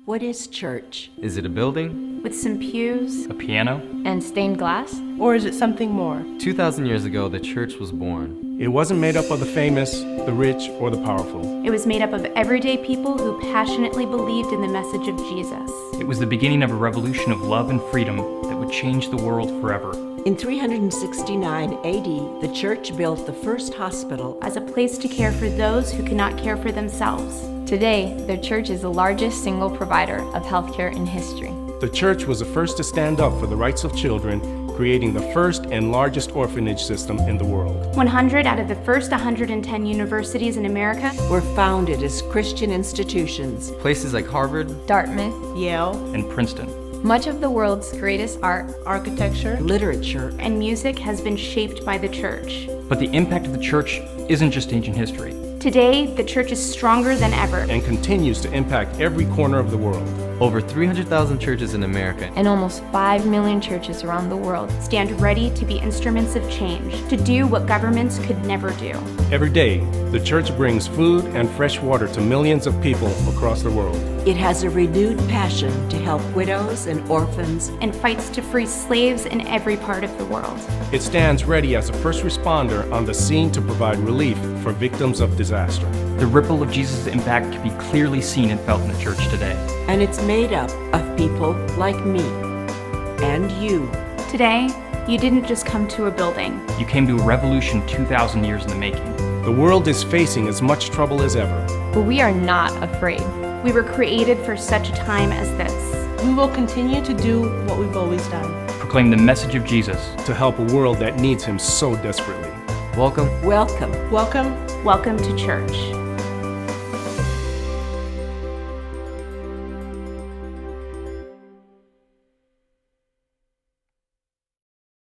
What is church? Is it a building? With some pews A piano? and stained glass? Or is it something more? 2,000 years ago, the church was born. It wasn't made up of the famous, the rich, or the powerful. It was made up of everyday people who passionately believed in the message of Jesus. It was the beginning of a revolution of love and freedom that would change the world forever. In 369 AD, the church built the first hospital. As a place to care for those who cannot care for themselves. Today, the church is the largest single provider of healthcare in history. The church was the first to stand up for the rights of children, creating the first and largest orphanage system in the world. 100 out of the first 110 universities in America Were founded as Christian institutions. Places like Harvard, Dartmouth. Yale, And Princeton. Much of the world's greatest art architecture, Literature. and music has been shaped by the church. But the impact of the church isn't just ancient history. Today, the church is stronger than ever. And continues to impact every corner of the world. over 300,000 churches in America, And almost 5 million churches around the world stand ready to be instruments of change, to do what governments could never do. Every day, the church brings food and fresh water to millions of people across the world. It has a renewed passion to help widows and orphans. And fights to free slaves in every part of the world. It stands ready as a first responder on the scene to provide relief for victims of disaster. The ripple of Jesus' impact can be clearly seen and felt in the church today. And it's made up of people like me and you. Today, you didn't just come to a building. You came to a revolution 2,000 years in the making. The world is facing as much trouble as ever. But we are not afraid. We were created for such a time as this. we will continue to do what we've always done. Proclaim the message of Jesus. To help a world that needs him so desperately. welcome. Welcome. Welcome. Welcome to church.